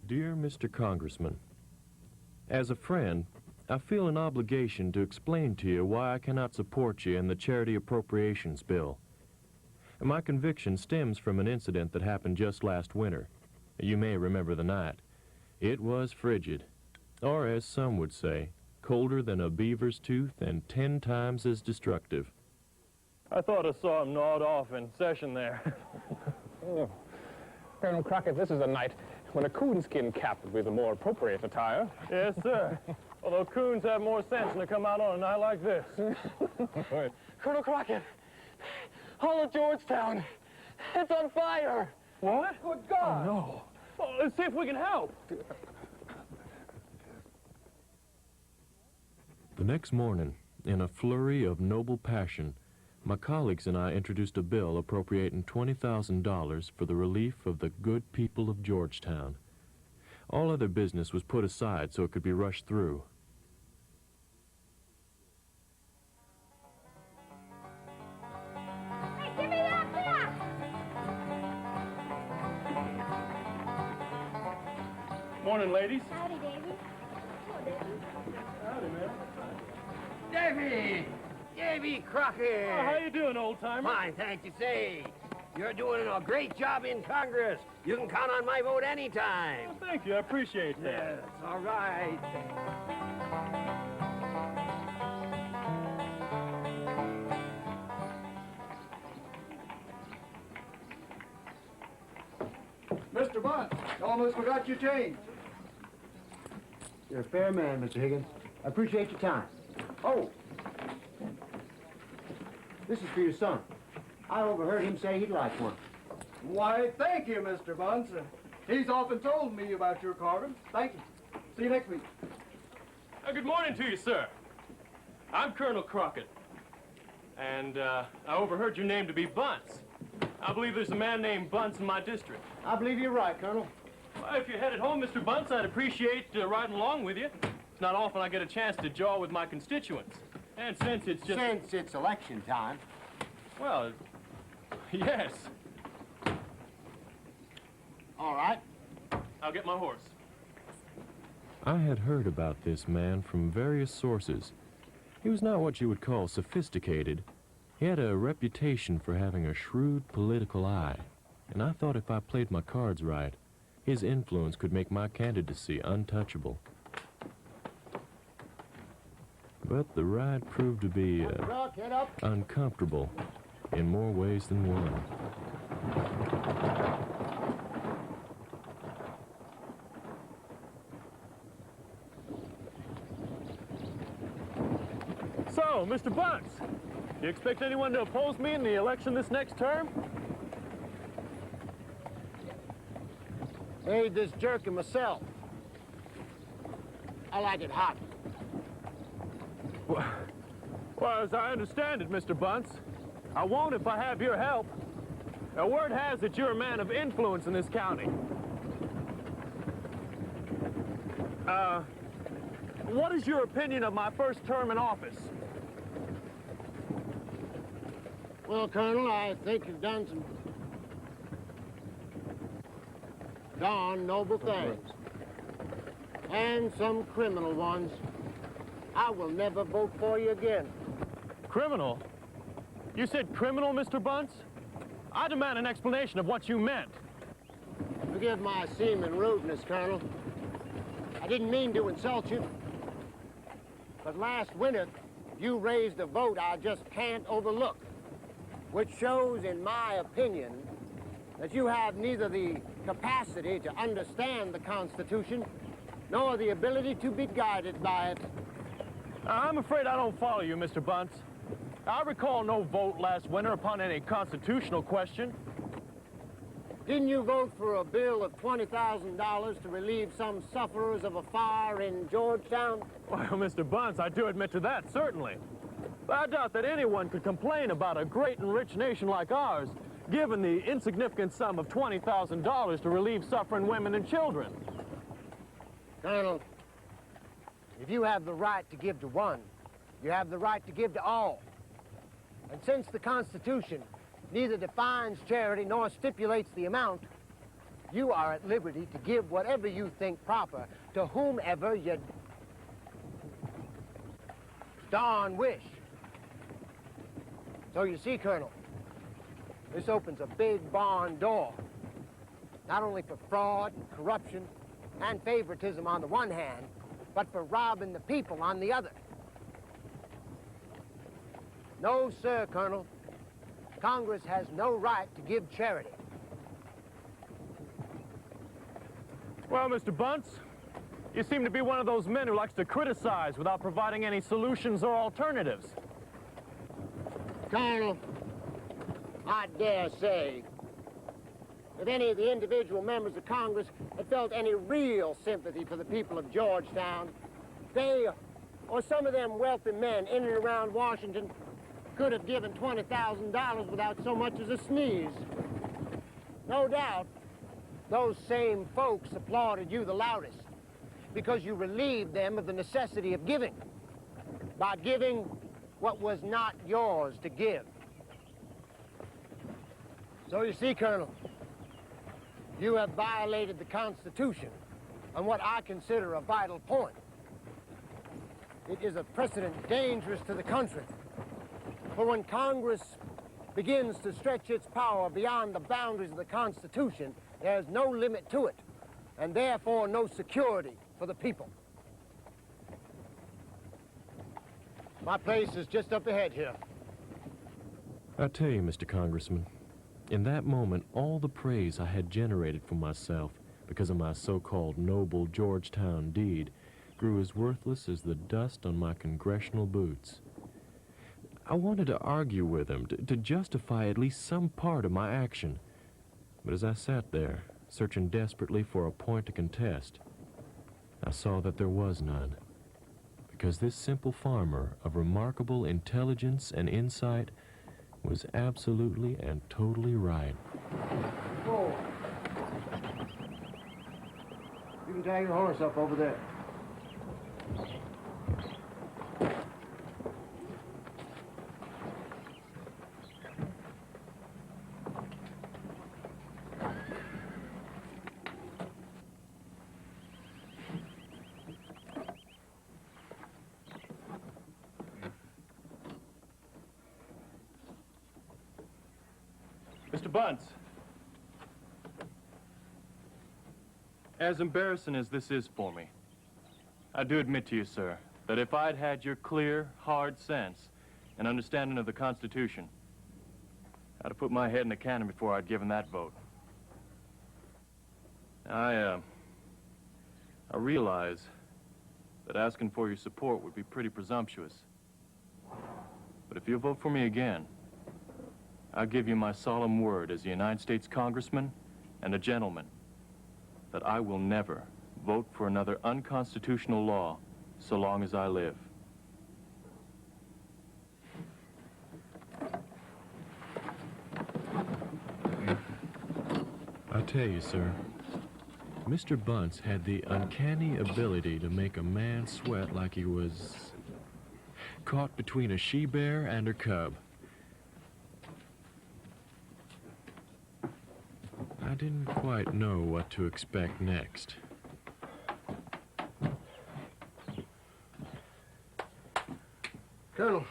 Dear Mr. Congressman, as a friend, I feel an obligation to explain to you why I cannot support you in the charity appropriations bill. My conviction stems from an incident that happened just last winter. You may remember the night. It was frigid, or as some would say, colder than a beaver's tooth and 10 times as destructive. I thought I saw him gnawed off in session there. Oh. Colonel Crockett, this is a night when a coonskin cap would be the more appropriate attire. Yes, sir. Although coons have more sense when they come out on a night like this. Colonel Crockett, all of Georgetown, it's on fire. What? Good God. Oh, no. Well, let's see if we can help. The next morning, in a flurry of noble passion, my colleagues and I introduced a bill appropriating $20,000 for the relief of the good people of Georgetown. All other business was put aside so it could be rushed through. Hey, give me that box! Morning, ladies. Howdy, Davy. Hello, Davy. Howdy, man. Davy! Davy Crockett! Oh, how you doing, old-timer? Fine, thank you. Say, you're doing a great job in Congress. You can count on my vote anytime. Well, thank you. I appreciate that. Yes, all right. Mr. Bunt, you almost forgot your change. You're a fair man, Mr. Higgins. I appreciate your time. Oh! This is for your son. I overheard him say he'd like one. Why, thank you, Mr. Bunce. He's often told me about your carving. Thank you. See you next week. Good morning to you, sir. I'm Colonel Crockett. And I overheard your name to be Bunce. I believe there's a man named Bunce in my district. I believe you're right, Colonel. Well, if you're headed home, Mr. Bunce, I'd appreciate riding along with you. It's not often I get a chance to jaw with my constituents. And since it's just... Since it's election time. Well, yes. All right. I'll get my horse. I had heard about this man from various sources. He was not what you would call sophisticated. He had a reputation for having a shrewd political eye, and I thought if I played my cards right, his influence could make my candidacy untouchable. But the ride proved to be uncomfortable in more ways than one. So, Mr. Bunce, you expect anyone to oppose me in the election this next term? Made this jerky myself. I like it hot. Well, as I understand it, Mr. Bunce, I won't if I have your help. Now, word has that you're a man of influence in this county. What is your opinion of my first term in office? Well, Colonel, I think you've done some darn noble things. And some criminal ones. I will never vote for you again. Criminal? You said criminal, Mr. Bunce? I demand an explanation of what you meant. Forgive my seeming rudeness, Colonel. I didn't mean to insult you. But last winter, you raised a vote I just can't overlook, which shows, in my opinion, that you have neither the capacity to understand the Constitution nor the ability to be guided by it. I'm afraid I don't follow you, Mr. Bunce. I recall no vote last winter upon any constitutional question. Didn't you vote for a bill of $20,000 to relieve some sufferers of a fire in Georgetown? Well, Mr. Bunce, I do admit to that, certainly. But I doubt that anyone could complain about a great and rich nation like ours, given the insignificant sum of $20,000 to relieve suffering women and children. Colonel, if you have the right to give to one, you have the right to give to all. And since the Constitution neither defines charity nor stipulates the amount, you are at liberty to give whatever you think proper to whomever you darn wish. So you see, Colonel, this opens a big barn door, not only for fraud, corruption, and favoritism on the one hand, but for robbing the people on the other. No, sir, Colonel. Congress has no right to give charity. Well, Mr. Bunce, you seem to be one of those men who likes to criticize without providing any solutions or alternatives. Colonel, I dare say, if any of the individual members of Congress had felt any real sympathy for the people of Georgetown, they, or some of them wealthy men in and around Washington, could have given $20,000 without so much as a sneeze. No doubt, those same folks applauded you the loudest because you relieved them of the necessity of giving by giving what was not yours to give. So you see, Colonel, you have violated the Constitution on what I consider a vital point. It is a precedent dangerous to the country. For when Congress begins to stretch its power beyond the boundaries of the Constitution, there's no limit to it, and therefore no security for the people. My place is just up ahead here. I tell you, Mr. Congressman, in that moment, all the praise I had generated for myself because of my so-called noble Georgetown deed grew as worthless as the dust on my congressional boots. I wanted to argue with him, to justify at least some part of my action. But as I sat there, searching desperately for a point to contest, I saw that there was none. Because this simple farmer of remarkable intelligence and insight was absolutely and totally right. Oh. You can tie your horse up over there. Mr. Bunce, as embarrassing as this is for me, I do admit to you, sir, that if I'd had your clear, hard sense and understanding of the Constitution, I'd have put my head in the cannon before I'd given that vote. I realize that asking for your support would be pretty presumptuous. But if you vote for me again, I'll give you my solemn word as a United States Congressman and a gentleman that I will never vote for another unconstitutional law so long as I live. I tell you, sir, Mr. Bunce had the uncanny ability to make a man sweat like he was caught between a she-bear and her cub. I didn't quite know what to expect next. Colonel,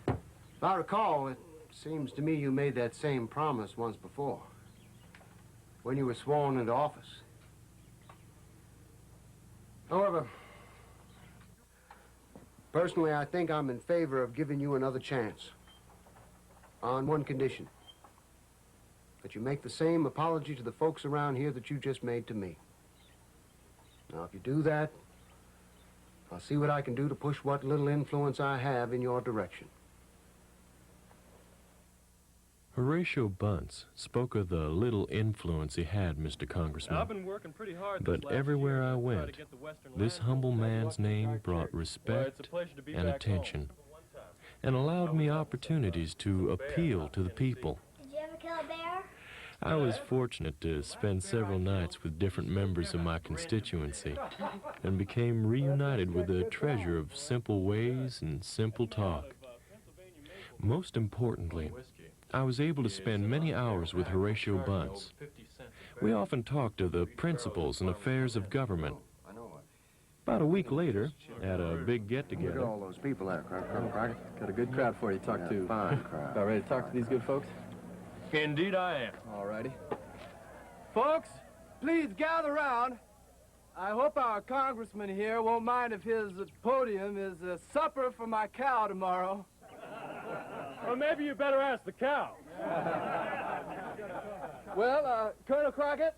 if I recall, it seems to me you made that same promise once before, when you were sworn into office. However, personally, I think I'm in favor of giving you another chance, on one condition: that you make the same apology to the folks around here that you just made to me. Now, if you do that, I'll see what I can do to push what little influence I have in your direction. Horatio Bunce spoke of the little influence he had, Mr. Congressman. I've been working pretty hard But everywhere I went, this humble man's name brought respect and attention, and allowed me opportunities to appeal to the people. Did you ever kill a bear? I was fortunate to spend several nights with different members of my constituency and became reunited with a treasure of simple ways and simple talk. Most importantly, I was able to spend many hours with Horatio Bunce, We often talked of the principles and affairs of government. About a week later, at a big Look at get-together, all those people there, Colonel Crockett. Got a good crowd for you to talk to. Fine crowd. About ready to talk to these good folks? Indeed I am. All righty. Folks, please gather round. I hope our congressman here won't mind if his podium is a supper for my cow tomorrow. Well, maybe you better ask the cow. Well, Colonel Crockett?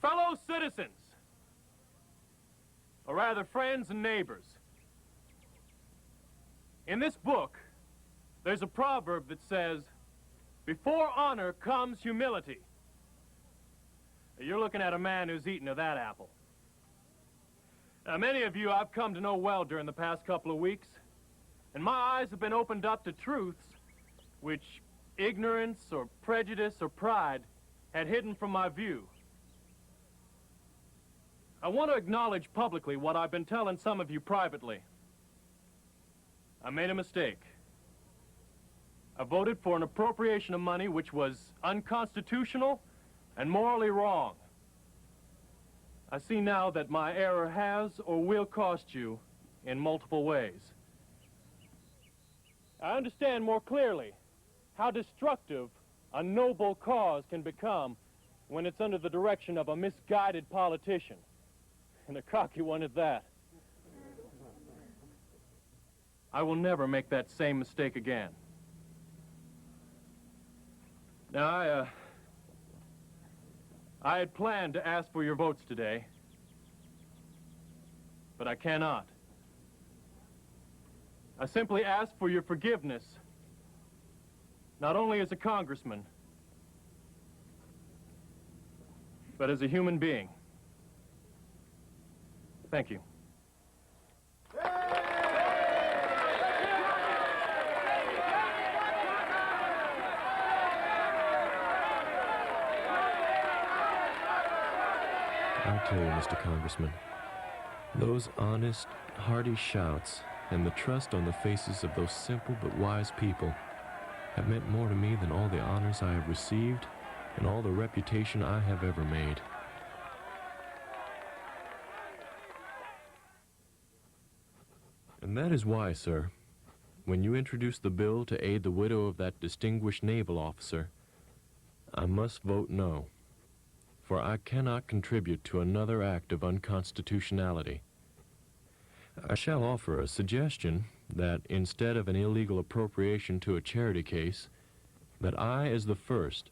Fellow citizens, or rather friends and neighbors, in this book, there's a proverb that says, before honor comes humility. You're looking at a man who's eaten of that apple. Now, many of you I've come to know well during the past couple of weeks, and my eyes have been opened up to truths which ignorance or prejudice or pride had hidden from my view. I want to acknowledge publicly what I've been telling some of you privately. I made a mistake. I voted for an appropriation of money which was unconstitutional and morally wrong. I see now that my error has or will cost you in multiple ways. I understand more clearly how destructive a noble cause can become when it's under the direction of a misguided politician, and a cocky one at that. I will never make that same mistake again. Now, I had planned to ask for your votes today, but I cannot. I simply ask for your forgiveness, not only as a congressman, but as a human being. Thank you. I tell you, Mr. Congressman, those honest, hearty shouts and the trust on the faces of those simple but wise people have meant more to me than all the honors I have received and all the reputation I have ever made. And that is why, sir, when you introduced the bill to aid the widow of that distinguished naval officer, I must vote no, for I cannot contribute to another act of unconstitutionality. I shall offer a suggestion that instead of an illegal appropriation to a charity case, that I, as the first,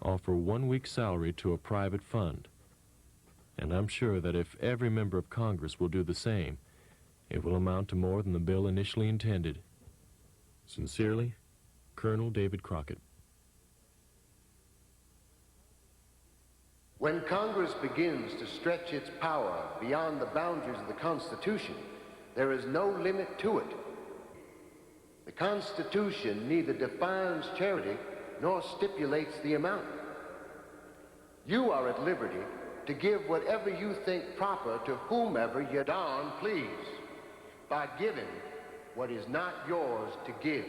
offer 1 week's salary to a private fund. And I'm sure that if every member of Congress will do the same, it will amount to more than the bill initially intended. Sincerely, Colonel David Crockett. When Congress begins to stretch its power beyond the boundaries of the Constitution, there is no limit to it. The Constitution neither defines charity nor stipulates the amount. You are at liberty to give whatever you think proper to whomever you darn please, by giving what is not yours to give.